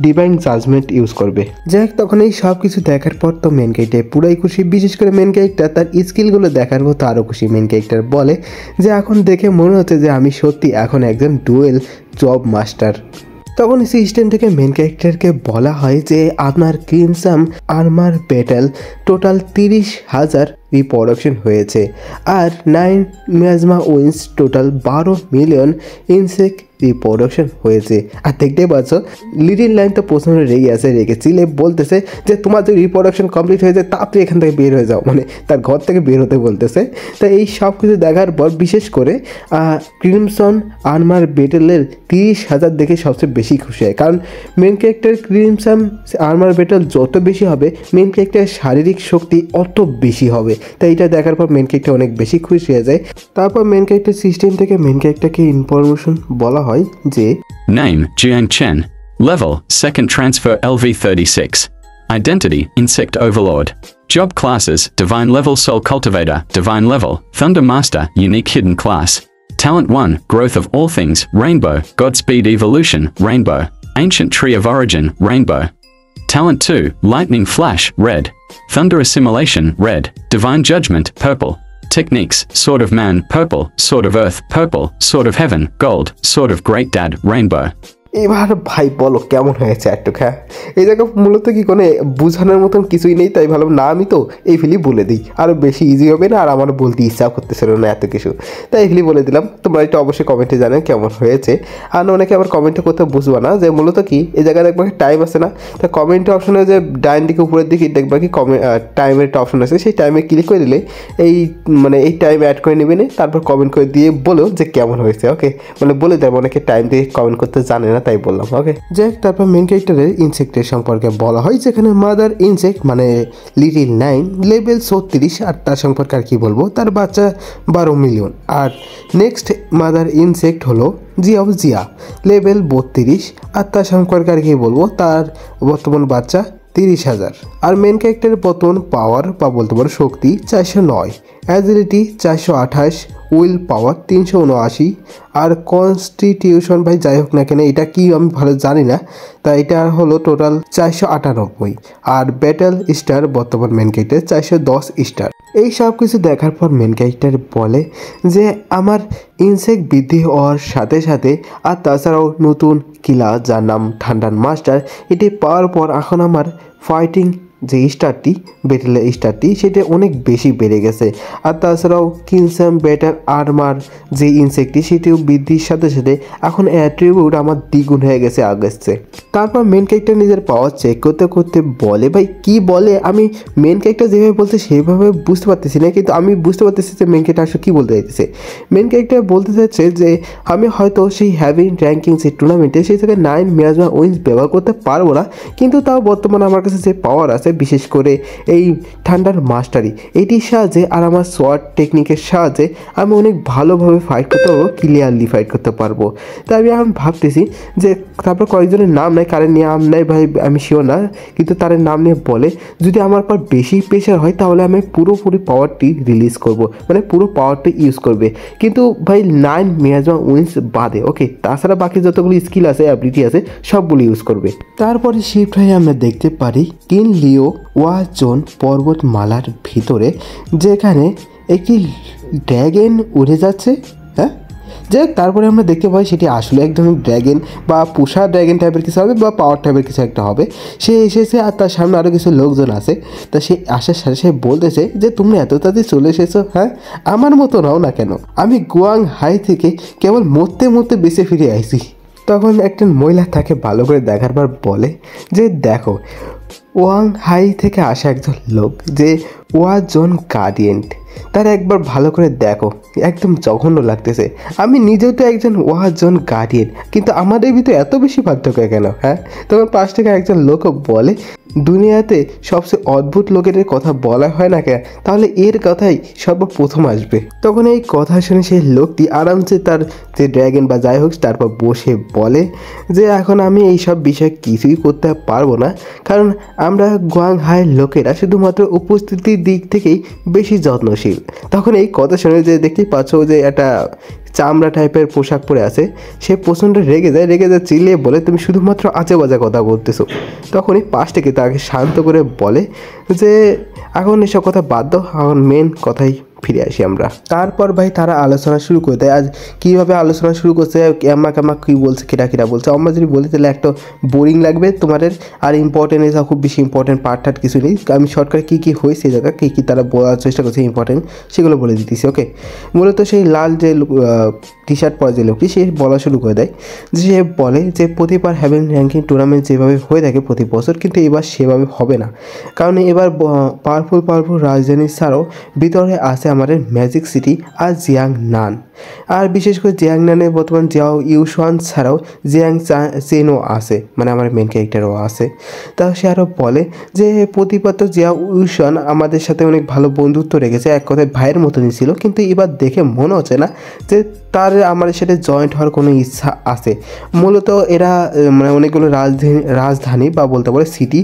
divine judgment use করবে। যাই তখন এই সব কিছু দেখার পর তো মেন ক্যারেক্টার পুরাই খুশি, বিশেষ করে মেন ক্যারেক্টার তার স্কিলগুলো দেখার পর তো আরও খুশি। মেন ক্যারেক্টার বলে যে এখন দেখে মনে হচ্ছে যে আমি সত্যি এখন একজন ডুয়েল জব মাস্টার। তখন সিস্টেম থেকে মেন ক্যারেক্টারকে বলা হয় যে আপনার crimson armour battle total 30,000 reproduction হয়েছে, আর 9 miasma wins total 12 million insect reproduction হয়েছে। আর দেখতেই পাচ্ছ লিটিল লাইন তো প্রথমে রেগে চিলে বলতেছে যে তোমার যদি রিপ্রোডাকশন কমপ্লিট হয়ে যায় তাড়াতাড়ি এখান থেকে বের হয়ে যাও, মানে তার ঘর থেকে বের হতে বলতেছে। তো এই সব কিছু দেখার পর বিশেষ করে ক্রিমসন আর্মার ব্যাটেলের 30,000 দেখে সবচেয়ে বেশি খুশি হয়, কারণ main character crimson armour battle যত বেশি হবে মেন ক্যারেক্টারের শারীরিক শক্তি অত বেশি হবে। তাই এটা দেখার পর মেন ক্যারেক্টার অনেক বেশি খুশি হয়ে যায়। তারপর মেন ক্যারেক্টার সিস্টেম থেকে মেন ক্যারেক্টারকে ইনফরমেশন বলা হয় যে Name Jiang Chen. Level Second Transfer LV36. Identity Insect Overlord. Job classes Divine Level Soul Cultivator, Divine Level Thunder Master, Unique Hidden Class. Talent 1 Growth of All Things, Rainbow. Godspeed Evolution, Rainbow. Ancient Tree of Origin, Rainbow. Talent 2 Lightning Flash, Red. Thunder Assimilation, Red. Divine Judgment, Purple. Techniques Sword of Man, Purple. Sword of Earth, Purple. Sword of Heaven, Gold. Sword of Great Dad, Rainbow. এবার ভাই বলো কেমন হয়েছে একটু? হ্যাঁ, এই জায়গা মূলত কি কোনো বোঝানোর মতন কিছুই নেই, তাই ভালো না আমি তো এই ফিলি বলে দিই, আরও বেশি ইজি হবে না, আর আমার বলতে ইচ্ছা করতেছিল না এত কিছু, তাই এই ফিলি বলে দিলাম। তোমরা এটা অবশ্যই কমেন্টে জানেন কেমন হয়েছে। আর অনেকে আবার কমেন্টে করতে বুঝবা না যে মূলত কি এই জায়গায় দেখবা টাইম আছে না, তা কমেন্ট অপশনে যে ডাইন দিকে উপরের দিকে দেখবা কি টাইমের একটা অপশন আছে, সেই টাইমে ক্লিক করে দিলে এই এই টাইম অ্যাড করে নেবেন, তারপর কমেন্ট করে দিয়ে বলো যে কেমন হয়েছে। ওকে, বলে দেবো, অনেকে টাইম দিয়ে কমেন্ট করতে জানে না তাই বললাম। ওকে, যাই হোক, তারপর মেন ক্যারেক্টারের ইনসেক্টের সম্পর্কে বলা হয় যেখানে মাদার ইনসেক্ট লিটিল 9 লেভেল 36, আর তার সম্পর্কে আর কি বলবো, তার বাচ্চা 12 মিলিয়ন। আর নেক্সট মাদার ইনসেক্ট হলো জিয়া লেভেল 32, আর তার সম্পর্কে আর কি বলবো, তার বর্তমান বাচ্চা 30,000। আর মেন ক্যারেক্টারের বর্তমান পাওয়ার বা বলতে পারো শক্তি 409, অ্যাজিলিটি 428, উইল পাওয়ার 379, আর কনস্টিটিউশন ভাই যাই হোক না কেন এটা কি আমি ভালো জানি না, তাই এটা হলো টোটাল 498। আর ব্যাটেল স্টার বর্তমান মেন ক্যারেক্টার 410 স্টার। এই সব কিছু দেখার পর মেন ক্যারেক্টার বলে যে আমার ইনসেক্ট বৃদ্ধি হওয়ার সাথে সাথে আর তাছাড়াও নতুন কিলা যার নাম থান্ডার মাস্টার, এটি পাওয়ার পর এখন আমার ফাইটিং যে স্টারটি ব্যাটেলের স্টারটি সেটা অনেক বেশি বেড়ে গেছে। আর তাছাড়াও কিনসাম ব্যাটার আর্মার যে ইনসেক্টটি সেটিও বৃদ্ধির সাথে সাথে এখন অ্যাট্রিবিউট আমার দ্বিগুণ হয়ে গেছে আগের চেয়ে। তারপর মেন ক্যারেক্টার নিজের পাওয়ার চেক করতে করতে বলে, ভাই কি বলে আমি মেন ক্যারেক্টার যেভাবে বলছে সেইভাবে বুঝতে পারতেছি না, কিন্তু আমি বুঝতে পারতেছি যে মেন ক্যারেক্টার আসলে কী বলতে চাইতেছে। মেন ক্যারেক্টার বলতে চাইছে যে আমি হয়তো সেই হ্যাভিং র্যাঙ্কিং সেই টুর্নামেন্টে সেই থেকে 9 মিয়াজমা উইন্স ব্যবহার করতে পারবো না, কিন্তু তাও বর্তমানে আমার কাছে যে পাওয়ার আছে বিশেষ করে এই থান্ডার মাস্টারি এটির সাহায্যে আর আমার সোয়ার্ড টেকনিকের সাহায্যে আমি অনেক ভালোভাবে ফাইট করতে পারবো, ক্লিয়ারলি ফাইট করতে পারবো। তাই আমি এখন ভাবতেছি যে তারপর কয়েকজনের নাম নাই, কারের নাম নাই ভাই আমি শিওর না, কিন্তু তাদের নাম নিয়ে বলে যদি আমার পর বেশি প্রেশার হয় তাহলে আমি পুরোপুরি পাওয়ারটি রিলিজ করব, পুরো পাওয়ারটি ইউজ করবে, কিন্তু ভাই 9 মিয়াজমা উইন্স বাদে। ওকে, তাছাড়া বাকি যতগুলো স্কিল আছে অ্যাবিলিটি আছে সবগুলো ইউজ করবে। তারপরে শিফট হয়ে আমরা দেখতে পারি কিন লিও ওয়াজোন পর্বতমালার ভিতরে, যেখানে একটি ড্র্যাগন উড়ে যাচ্ছে। হ্যাঁ, যাই তারপরে আমরা দেখতে পাই সেটি আসলে একদম ড্র্যাগন বা পুষা ড্র্যাগন টাইপের কিছু হবে বা পাওয়ার টাইপের কিছু একটা হবে। সে এসেছে আর তার সামনে আরও কিছু লোকজন আছে, তা সে আসার সাথে সে বলতেছে যে তোমরা এত তাড়াতাড়ি চলে এসেছো, হ্যাঁ আমার মতো নাও না কেন, আমি গুয়াং হাই থেকে কেবল মরতে বেঁচে ফিরে আইছি। তখন একজন মহিলা তাকে ভালো করে দেখার পর বলে যে দেখো ওয়াং হাই থেকে আসা একজন লোক যে ওয়াজন গার্ডিয়েন্ট, তার একবার ভালো করে দেখো একদম জঘন্য লাগতেছে। আমি নিজেও তো একজন ওয়াজন গার্ডিয়ান, কিন্তু আমাদের ভিতরে এত বেশি পার্থক্য কেন? হ্যাঁ, তখন পাশ থেকে একজন লোকও বলে দুনিয়াতে সবচেয়ে অদ্ভুত লোকের কথা বলা হয় না কেন, তাহলে এর কথাই সর্বপ্রথম আসবে। তখন এই কথা শুনে সেই লোকটি আরামসে তার যে ড্র্যাগন বা যাই হোক তারপর বসে বলে যে এখন আমি এই সব বিষয়ে কিছুই করতে পারবো না, কারণ আমরা গুয়াং হাইয়ের লোকেরা শুধুমাত্র উপস্থিতির দিক থেকেই বেশি যত্নশীল। তখন এই কথা শুনে যে দেখতেই পাচ্ছ যে একটা চামড়া টাইপের পোশাক পরে আছে, সে প্রচণ্ড রেগে যায় চিল্লিয়ে বলে তুমি শুধুমাত্র আজে বাজে কথা বলতেছো। তখনই পাশ থেকে তাকে শান্ত করে বলে যে এখন এসব কথা বাদ দাও, এখন মেন কথাই ফিরে আসি আমরা। তারপর ভাই তারা আলোচনা শুরু করে দেয়। আজ কীভাবে আলোচনা শুরু করছে, আমাকে কী বলছে, কিরা বলছে, আমরা যদি বলি তাহলে একটা বোরিং লাগবে তোমাদের। আর ইম্পর্টেন্ট এসা খুব বেশি ইম্পর্টেন্ট পার্ট কিছু নেই। আমি শর্টকাট কী হয়েছে জায়গা কী তারা বলার চেষ্টা করছে ইম্পর্টেন্ট সেগুলো বলে দিতেছি। ওকে, মূলত সেই লাল যে টি শার্ট পরা যে লোকটি সে বলা শুরু করে দেয় যে সে বলে যে প্রতিবার হ্যাভেন র্যাঙ্কিং টুর্নামেন্ট যেভাবে হয়ে থাকে প্রতি বছর, কিন্তু এবার সেভাবে হবে না। কারণ এবার পাওয়ারফুল রাজধানী ছাড়াও ভিতরে আছে আমাদের ম্যাজিক সিটি আর জিয়াং নান। আর বিশেষ করে জিয়াং নানের বর্তমান জিয়াও ইউশান ছাড়াও জিয়াং চেনও আছে, মানে আমার মেন ক্যারেক্টারও আছে। তা সে আরও বলে যে প্রতিবার তো জিয়াও ইউশান আমাদের সাথে অনেক ভালো বন্ধুত্ব রেখেছে, এক কথায় ভাইয়ের মতনই ছিল, কিন্তু এবার দেখে মনে হচ্ছে না যে তার আমাদের সাথে জয়েন্ট হওয়ার কোনো ইচ্ছা আছে। মূলত এরা মানে অনেকগুলো রাজধানী বা বলতে পারে সিটি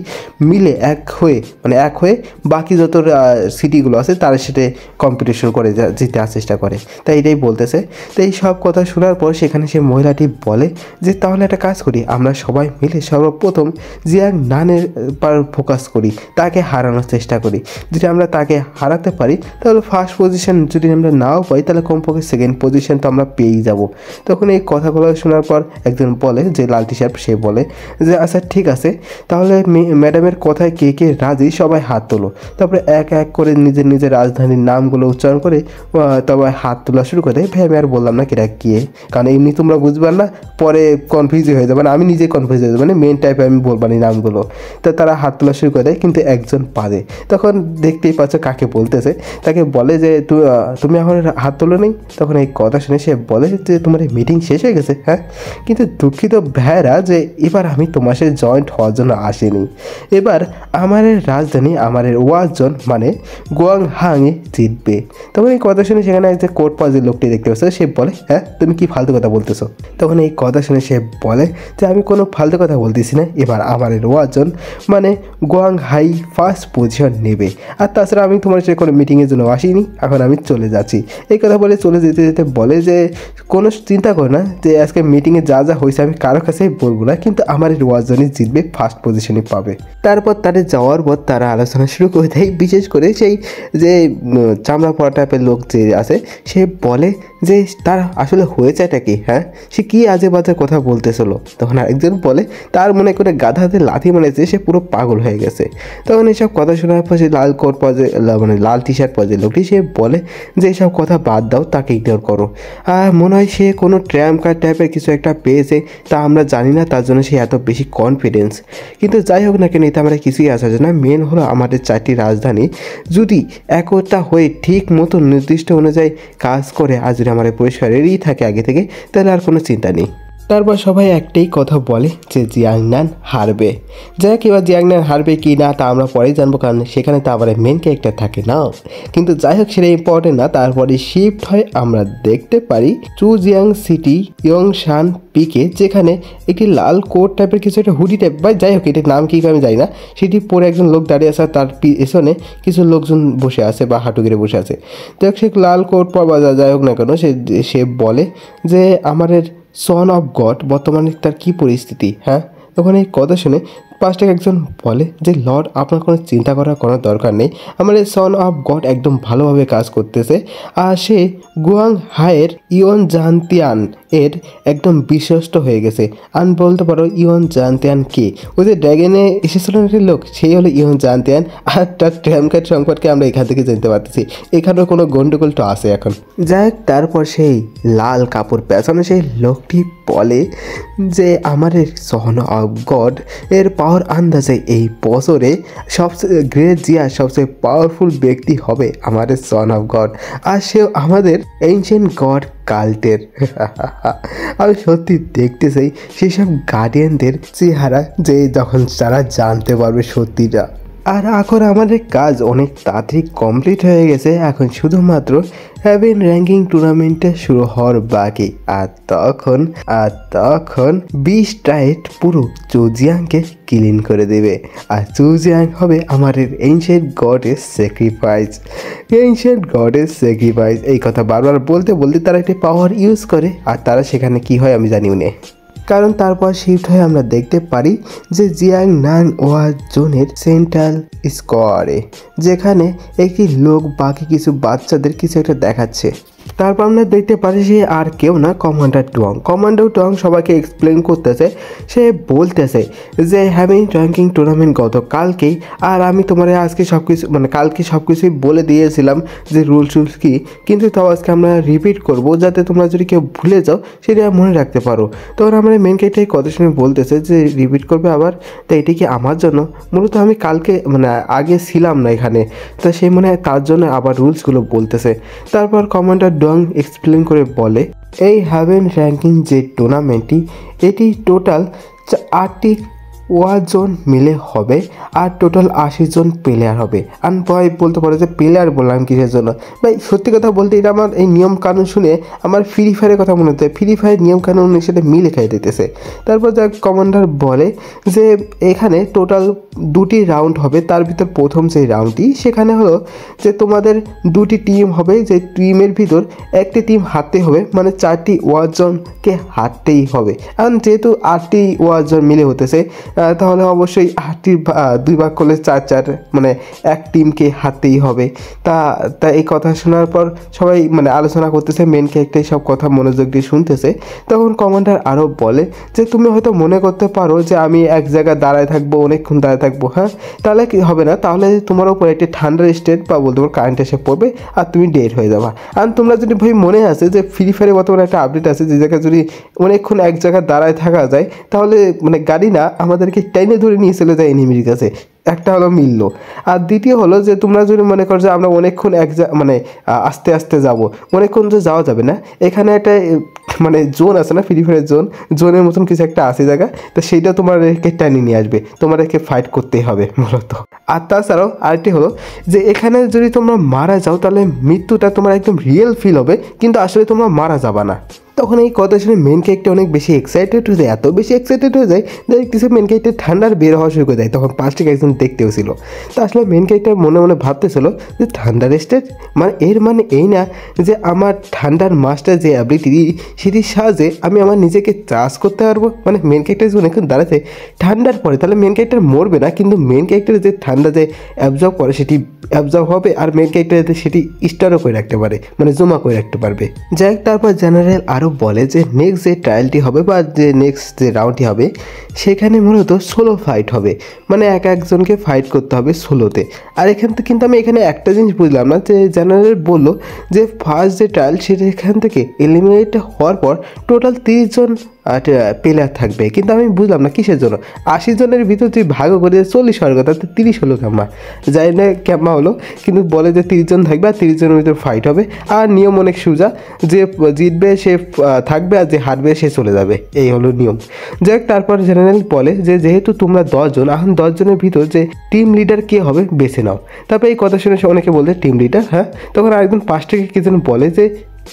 মিলে এক হয়ে বাকি যত সিটিগুলো আছে তার সাথে কম্পিটিশন করে জিতে আসার চেষ্টা করে, তাই এটাই বলতেছে। তো এই সব কথা শোনার পর সেখানে সে মহিলাটি বলে যে তাহলে একটা কাজ করি, আমরা সবাই মিলে সর্বপ্রথম জিয়াং নানের পার ফোকাস করি, তাকে হারানোর চেষ্টা করি। যদি আমরা তাকে হারাতে পারি তাহলে ফার্স্ট পজিশন, যদি আমরা নাও পাই তাহলে কমপক্ষে সেকেন্ড পজিশন তো আমরা পেয়েই যাব। তখন এই কথাগুলো শোনার পর একজন বলে যে লাল টি শার্ট, সে বলে যে আচ্ছা ঠিক আছে, তাহলে ম্যাডামের কথায় কে কে রাজি সবাই হাত তোলো। তারপরে এক এক করে নিজের রাজধানীর নামগুলো উচ্চারণ করে তবে হাত তোলা শুরু করে দেয়। ভাই আমি আর বললাম না কিরা কে, কারণ এমনি তোমরা বুঝবার না, পরে কনফিউজ হয়ে যাবে, মানে আমি নিজে কনফিউজ হয়ে যাবো, মানে মেন টাইপে আমি বলবানি নামগুলো। তো তারা হাত তোলা শুরু করে দেয়, কিন্তু একজন পারে। তখন দেখতেই পাচ্ছ কাকে বলতেছে, তাকে বলে যে তুমি এখন হাত তোলো নেই। তখন এই কথা শুনে সে বলে যে তোমার এই মিটিং শেষ হয়ে গেছে। হ্যাঁ, কিন্তু দুঃখিত ভাইরা যে এবার আমি তোমার সাথে জয়েন্ট হওয়ার জন্য আসিনি, এবার আমার রাজধানী আমার ওয়াজন মানে গুয়াংহাংয়ে জিতবে। তখন এই কথা শুনে সেখানে যে কোর্ট পাওয়া লোকটি দেখতে পাচ্ছে, সে বলে হ্যাঁ তুমি কি ফালতু কথা বলতেছো। তখন এই কথা শুনে সে বলে যে আমি কোনো ফালতু কথা বলতেছি না, এবার আমার ওয়াজন মানে গুয়াংহাই ফার্স্ট পজিশন নেবে। আর তাছাড়া আমি তোমার সাথে কোনো মিটিংয়ের জন্য আসিনি, এখন আমি চলে যাচ্ছি। এই কথা বলে চলে যেতে যেতে বলে যে কোনো চিন্তা করো না, যে আজকে মিটিংয়ে যা হয়েছে আমি কারো কাছেই বলবো না, কিন্তু আমার ওয়াজনই জিতবে, ফার্স্ট পজিশনই পাবে। তারপর তাদের যাওয়ার পর তারা আলোচনা শুরু করে দেয়। বিশেষ করে সেই যে চামড়া পরা টাইপের লোক যে আছে সে বলে যে তার আসলে হয়েছেটা কি, হ্যাঁ সে কী আজে বাজে কথা বলতেছিল। তখন আরেকজন বলে তার মনে করে গাধাতে লাথি মারেছে, সে পুরো পাগল হয়ে গেছে। তখন এইসব কথা শোনার পর সে লাল কোট পরে মানে লাল টি শার্ট পরে লোকটি সে বলে যে এইসব কথা বাদ দাও, তাকে ইগনোর করো। আর মনে হয় সে কোনো ট্র্যাম কার্ড টাইপের কিছু একটা পেয়েছে, তা আমরা জানি না, তার জন্য সে এত বেশি কনফিডেন্স। কিন্তু যাই হোক না কেন, এতে আমরা কিছুই আসা যায় না। মেন হলো আমাদের 4টি রাজধানী যদি একতা হয়ে ঠিক মতো নির্দিষ্ট অনুযায়ী কাজ করে, আর যদি আমাদের পরিষ্কার রেডি থাকে আগে থেকে, তাহলে আর কোনো চিন্তা নেই। তারপর সবাই একটাই কথা বলে যে জিয়াংনান হারবে। যাই হোক, এবার জিয়াংনান হারবে কি না তা আমরা পরেই জানবো, কারণ সেখানে তো আবার মেন ক্যারেক্টার থাকে না। কিন্তু যাই হোক সেটা ইম্পর্টেন্ট না। তারপরে শিফট হয় আমরা দেখতে পারি চুজিয়াং সিটি ইয়ংশান পিকে, যেখানে একটি লাল কোট টাইপের কিছু একটা হুডি টাইপ, বা যাই হোক এটার নাম কী আমি জানি না, সেটি পরে একজন লোক দাঁড়িয়ে আছে, তার পেছনে কিছু লোকজন বসে আছে বা হাঁটু গেড়ে বসে আছে। তো সে লাল কোট পরা যাই হোক না কেন, সে বলে যে আমাদের সন অফ গড বর্তমানে তার কী পরিস্থিতি। হ্যাঁ, তখন এই কথা শুনে পাঁচটা একজন বলে যে লর্ড আপনার কোনো চিন্তা করার কোনো দরকার নেই, আমার এই সন অফ গড একদম ভালোভাবে কাজ করতেছে। আর সে গুয়াং হায়ের ইয়ন জানতিয়ান এর একদম বিশ্বস্ত হয়ে গেছে। আর বলতে পারো ইয়ন জানতিয়ান কে, ওই যে ড্র্যাগনে এসেছিলেন একটি লোক, সেই হলো ইয়ন জানতিয়ান। আর তার ট্র্যামকার্ড সম্পর্কে আমরা এখান থেকে জানতে পারতেছি, এখানেও কোনো গন্ডগোল তো আছে এখন। যাই হোক, তারপর সেই লাল কাপড় পেছনে সেই লোকটি বলে যে আমাদের সন অফ গড এর পাওয়ার আন্দাজে এই বছরে সবচেয়ে গ্রেট জিয়া সবচেয়ে পাওয়ারফুল ব্যক্তি হবে আমাদের সন অফ গড, আর সেও আমাদের এনশিয়েন্ট গড কাল্টের। আমি সত্যি দেখতে চাই সেসব গার্ডিয়ানদের চেহারা, যে যখন তারা জানতে পারবে সত্যিটা। আর এখন আমাদের কাজ অনেক তাড়াতাড়ি কমপ্লিট হয়ে গেছে, এখন শুধুমাত্র হ্যাভেন র্যাঙ্কিং টুর্নামেন্টটা শুরু হওয়ার বাকি। আর তখন 20 টাইট পুরো চুজিয়াংকে ক্লিন করে দেবে, আর চুজিয়াং হবে আমাদের এনশিয়েন্ট গডের স্যাক্রিফাইস। এই কথা বারবার বলতে বলতে তারা একটি পাওয়ার ইউজ করে, আর তারা সেখানে কি হয় আমি জানিও না, কারণ তারপর শিফট হয়ে আমরা দেখতে পারি যে জিয়াং নান ওয়া জোনের সেন্ট্রাল স্কোয়ারে, যেখানে একটি লোক বাকি কিছু বাচ্চাদের কিছু একটা দেখাচ্ছে। তারপর আমরা দেখতে পারি সে আর কেউ না, কমান্ডার টুয়াং সবাইকে এক্সপ্লেন করতেছে। সে বলতেছে যে হ্যাভিং র্যাঙ্কিং টুর্নামেন্ট গতকালকেই, আর আমি তোমার আজকে সব কিছু মানে কালকে সব কিছুই বলে দিয়েছিলাম যে রুলস কী, কিন্তু তাও আজকে আমরা রিপিট করব যাতে তোমরা যদি কেউ ভুলে যাও সেটা মনে রাখতে পারো। তখন আমরা মেন ক্যারেক্টার কথা শুনে বলতেছে যে রিপিট করবে আবার, তো এটি কি আমার জন্য? মূলত আমি কালকে মানে আগে ছিলাম না এখানে, তা সে মনে হয় তার জন্য আবার রুলসগুলো বলতেছে। তারপর কমান্ডার ডং এক্সপ্লেন করে বলে এই হ্যাভেন র্যাঙ্কিং যে টুর্নামেন্টটি, এটি টোটাল 8টি ওয়াজন মিলে হবে আর টোটাল 80 জন প্লেয়ার হবে। আর ভাই বলতে পারো যে প্লেয়ার বললাম কিসের জন্য ভাই, সত্যি কথা বলতে এটা আমার এই নিয়ম কানুন শুনে আমার ফ্রি ফায়ারের কথা মনে হচ্ছে, ফ্রি ফায়ার নিয়ম কানুনের সাথে মিলে খাই দিতেছে। তারপর যা কমান্ডার বলে যে এখানে টোটাল 2টি রাউন্ড হবে, তার ভিতর প্রথম যে রাউন্ডটি সেখানে হলো যে তোমাদের 2টি টিম হবে, যে টিমের ভিতর একটি টিম হারতে হবে, মানে 4টি ওয়াজনকে হারতেই হবে। কারণ যেহেতু 8টি ওয়াজন মিলে হতেছে তাহলে অবশ্যই 8টি 2 ভাগ করলে 4 মানে এক টিমকে হারতেই হবে। তা এই কথা শোনার পর সবাই মানে আলোচনা করতেছে, মেন ক্যারেক্টার সব কথা মনোযোগ দিয়ে শুনতেছে। তখন কমান্ডার আরও বলে যে তুমি হয়তো মনে করতে পারো যে আমি এক জায়গায় দাঁড়ায় থাকবো, অনেকক্ষণ দাঁড়ায় থাকবো, হ্যাঁ তাহলে কি হবে না, তাহলে তোমার উপর একটি ঠান্ডার স্টেট বা বলতে পারো কারেন্ট এসে পড়বে আর তুমি ডেড হয়ে যাবা। আর তোমরা যদি ভাই মনে আছে যে ফ্রি ফায়ারে বর্তমানে একটা আপডেট আছে যে জায়গায় যদি অনেকক্ষণ এক জায়গায় দাঁড়ায় থাকা যায় তাহলে মানে গাড়ি না আমাদেরকে টেনে ধরে নিয়ে চলে যায় এনিমির কাছে। একটা হলো মিললো, আর দ্বিতীয় হলো যে তোমরা যদি মনে করো যে আমরা অনেকক্ষণ মানে আস্তে আস্তে যাবো, অনেকক্ষণ তো যাওয়া যাবে না, এখানে একটা মানে জোন আছে না, ফ্রি ফায়ারের জোনের মতন কিছু একটা আছে জায়গা, তো সেইটা তোমাদেরকে টেনে নিয়ে আসবে, তোমাদেরকে ফাইট করতেই হবে মূলত। আর তাছাড়াও আরেকটি হলো যে এখানে যদি তোমরা মারা যাও তাহলে মৃত্যুটা তোমার একদম রিয়েল ফিল হবে, কিন্তু আসলে তোমরা মারা যাবা না। তখন এই কথা শুনে মেন ক্যারেক্টার অনেক বেশি এক্সাইটেড হয়ে যায়, এত বেশি এক্সাইটেড হয়ে যায় যে কিছু মেন ক্যারেক্টার ঠান্ডার বের হওয়া শুরু করে দেয়। তখন পাঁচটিকে একজন দেখতেও ছিল, তো আসলে মেন ক্যারেক্টার মনে মনে ভাবতেছিল যে ঠান্ডার স্টেট মানে এর মানে এই না যে আমার ঠান্ডার মাস্টার যে অ্যাবিলিটি সেটির সাহায্যে আমি আমার নিজেকে চার্জ করতে পারবো। মানে মেন ক্যারেক্টার যখন এখন দাঁড়াতে ঠান্ডার পরে তাহলে মেন ক্যারেক্টার মরবে না, কিন্তু মেন ক্যারেক্টার যে ঠান্ডা যে অ্যাবজর্ব করে সেটি অ্যাবজর্ব হবে, আর মেন ক্যারেক্টার সেটি স্টারও করে রাখতে পারে, মানে জমা করে রাখতে পারবে। যাই হোক, তারপর জেনারেল আরও বলে যে নেক্সট যে ট্রায়ালটি হবে বা যে নেক্সট যে রাউন্ডটি হবে সেখানে মূলত সোলো ফাইট হবে, মানে একজনকে ফাইট করতে হবে সোলোতে। আর এখান থেকে কিন্তু আমি এখানে একটা জিনিস বুঝলাম না, যে জেনারেল বললো যে ফার্স্ট যে ট্রায়াল সেটা এখান থেকে এলিমিনেট হওয়ার পর টোটাল 30 জন প্লেয়ার থাকবে, কিন্তু আমি বুঝলাম না কিসের জন্য 80 জনের ভিতর তুই ভাগও করে 40 হওয়ার কথা, তো 30 হলো ক্যাম্পা, যাই না ক্যাম্পা হলো, কিন্তু বলে যে 30 জন থাকবে আর 30 জনের ভিতর ফাইট হবে। আর নিয়ম অনেক সোজা, যে জিতবে সে থাকবে আর যে হারবে সে চলে যাবে, এই হলো নিয়ম। যাই হোক, তারপর জেনারেল বলে যে যেহেতু তোমরা 10 জন, এখন 10 জনের ভিতর যে টিম লিডার কে হবে বেছে নাও। তারপর এই কথা শুনে অনেকে বলতে টিম লিডার, হ্যাঁ তখন আরেকজন 5 থেকে কি যেন বলে যে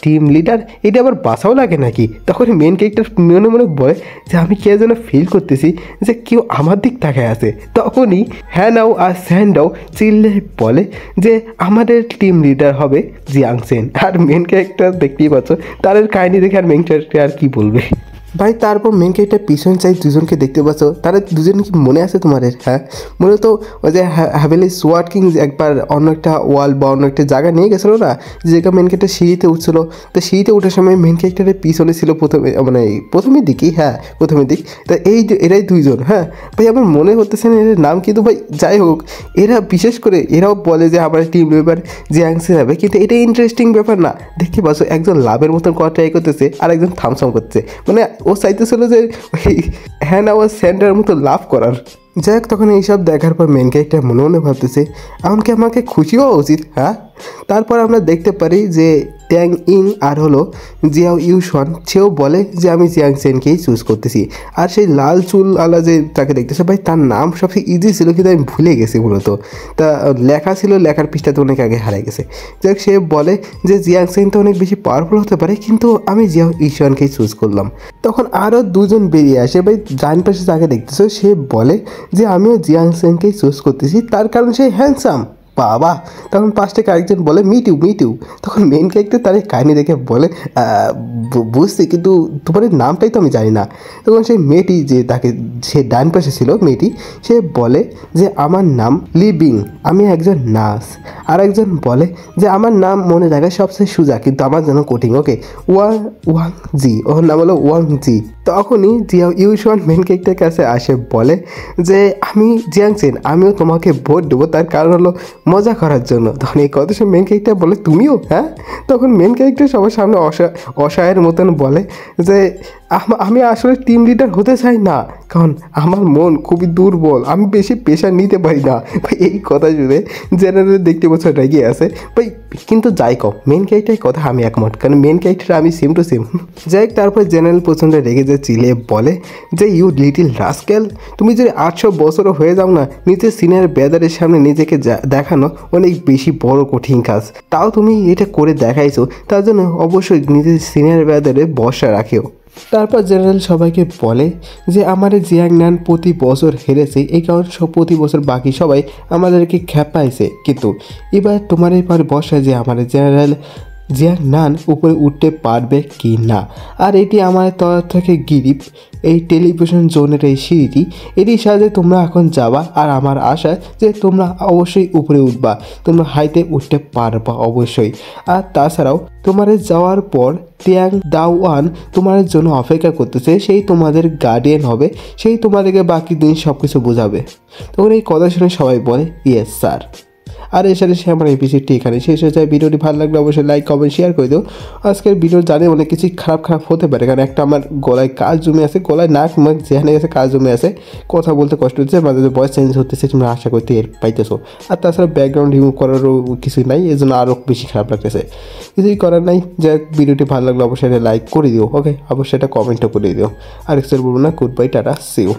টিম লিডার এটা আবার বাসাও লাগে নাকি। তখন মেন ক্যারেক্টার মনে মনে বলে যে আমি কে যেন ফিল করতেছি যে কেউ আমার দিক তাকায় আছে। তখনই হ্যাঁ নাও আর স্যান্ডাও চিল্লে বলে যে আমাদের টিম লিডার হবে জিয়াং সেন। আর মেন ক্যারেক্টার দেখতেই পাচ্ছ তার কাহিনী দেখে আর মেন ক্যারেক্টার আর কি বলবে ভাই। তারপর মেন ক্যারেক্টার পিছন চাই দুজনকে দেখতে পাচ্ছ, তারা দুজন কি মনে আছে তোমাদের? হ্যাঁ, মূলত ওই যে হ্যাভেলি সোয়ার্ড কিং একবার অন্য একটা ওয়াল বা অন্য একটা জায়গা নিয়ে গেছিলো না, যেটা মেন ক্যারেক্টার সিঁড়িতে উঠছিলো, তো সিঁড়িতে ওঠার সময় মেন ক্যারেক্টারের পিছনে ছিল প্রথমে, মানে প্রথমের দিকেই, হ্যাঁ প্রথমের দিক, তা এরাই দুইজন। হ্যাঁ ভাই, আমার মনে করতেছে না এর নাম, কিন্তু ভাই যাই হোক এরা বিশেষ করে এরাও বলে যে আমার টিম মেম্বার জিয়াং সেন হবে, কিন্তু এটা ইন্টারেস্টিং ব্যাপার না। দেখতে পাচ্ছ একজন লাভের মতন করা ট্রাই করতেছে আর একজন থামসাম করছে, মানে ও চাইতেছিল যে ওই হ্যান আওয়ার স্যান্ডার মতো লাভ করার। যাই হোক, তখন এইসব দেখার পর মেন ক্যারেক্টার মনে মনে ভাবতেছে এমনকি আমাকে খুশি হওয়া উচিত। হ্যাঁ, তারপর আমরা দেখতে পারি যে ট্যাং ইং আর হলো জিয়াও ইউশন, সেও বলে যে আমি জিয়াং সেনকেই চুজ করতেছি। আর সেই লাল চুল আলা যে তাকে দেখতেছে ভাই, তার নাম সবচেয়ে ইজি ছিল কিন্তু আমি ভুলে গেছি মূলত, তা লেখা ছিল, লেখার পৃষ্ঠাতে অনেক আগে হারিয়ে গেছে। যাই হোক, সে বলে যে জিয়াং সেন তো অনেক বেশি পাওয়ারফুল হতে পারে, কিন্তু আমি জিয়াও ইউশনকেই চুজ করলাম। তখন আরও দুজন বেরিয়ে আসে ভাই, ডান পাশে যাকে দেখতেছো সে বলে যে আমিও জিয়াং সেনকেই চুজ করতেছি, তার কারণ সে হ্যান্ডসাম। বাবা, তখন পাশ থেকে আরেকজন বলে মিটু মিটু। তখন মেন ক্যারেক্টার তার এই কাহিনী দেখে বলে বুঝছি, কিন্তু তোমার এই নামটাই তো আমি জানি না। তখন সেই মেয়েটি যে তাকে, সে ডান পাশে ছিল মেয়েটি, সে বলে যে আমার নাম লিবিং, আমি একজন নার্স। আর একজন বলে যে আমার নাম মনে রাখা সবচেয়ে সোজা, কিন্তু আমার জন্য কঠিন। ওকে, ওয়াং জি, ওর নাম হলো ওয়াং জি। তখনই জিয়াও ইউশোয়ান মেন ক্যারেক্টারের কাছে আসে, বলে যে আমি জিয়াং চেন, আমিও তোমাকে ভোট দেবো, তার কারণ হলো মজা করার জন্য। তখন এই কথা মেন ক্যারেক্টার বলে তুমিও, হ্যাঁ? তখন মেন ক্যারেক্টার সবার সামনে অসহায়ের মতন বলে যে আমি আসলে টিম লিডার হতে চাই না, কারণ আমার মন খুবই দুর্বল, আমি বেশি প্রেশার নিতে পারি না। ভাই এই কথা শুনে জেনারেল দেখতে বছর রেগে আছে ভাই। কিন্তু যাই কম, মেন ক্যারেক্টারের কথা আমি একমত, কারণ মেন ক্যারেক্টার আমি সেম টু সেম। যাই হোক, তারপর জেনারেল প্রচণ্ড রেগে যে চিলে বলে যে ইউ লিটিল রাস্কেল, তুমি যদি 800 বছরও হয়ে যাও না, নিজের সিনিয়র ব্যাদারের সামনে নিজেকে দেখানো অনেক বেশি বড় কঠিন কাজ, তাও তুমি এটা করে দেখাইছো, তার জন্য অবশ্যই নিজের সিনিয়র ব্যাদারে ভরসা রাখিও। তারপর জেনারেল সবাইকে বলে যে আমাদের জিয়াং নান প্রতি বছর হেরেছে, এই কারণে প্রতি বছর বাকি সবাই আমাদেরকে খেপাইছে, কিন্তু এবার তোমার এবার বসা যে আমাদের জেনারেল জিয়াং নান উপরে উঠতে পারবে কি না। আর এটি আমার তরফ থেকে গিরিপ, এই টেলিভিশন জোনের এই সিঁড়িটি, এটির সাথে তোমরা এখন যাবা। আর আমার আশা যে তোমরা অবশ্যই উপরে উঠবা, তোমরা হাইতে উঠতে পারবা অবশ্যই। আর তাছাড়াও তোমাদের যাওয়ার পর টিয়াং দাওয়ান তোমাদের জন্য অপেক্ষা করতেছে, সেই তোমাদের গার্ডিয়ান হবে, সেই তোমাদেরকে বাকি দিন সব কিছু বোঝাবে। তখন এই কথা শুনে সবাই বলে ইয়েস স্যার। আর এর সাথে সে আমার এপিসোডটি এখানে শেষ হয়ে যায়। ভিডিওটি ভালো লাগলে অবশ্যই লাইক কমেন্ট শেয়ার করে দিও। আজকের ভিডিও জানি অনেক কিছু খারাপ হতে পারে, কারণ একটা আমার গলায় কাজ জমে আছে, গলায় নাক মুখ যেখানে গেছে কাজ জমে আছে, কথা বলতে কষ্ট হচ্ছে, মাঝে ভয়েস চেঞ্জ হতেছে, তোমরা আশা করতে এর পাইতেছো। আর তাছাড়া ব্যাকগ্রাউন্ড রিমুভ করারও কিছুই নাই, এই জন্য আরও বেশি খারাপ লাগতেছে। কিছুই করার নাই। যাই, ভিডিওটি ভালো লাগলে অবশ্যই লাইক করে দিও। ওকে, অবশ্যই এটা কমেন্টও করে দিও। আর কিছু বলবো না, good bye, tata, see you.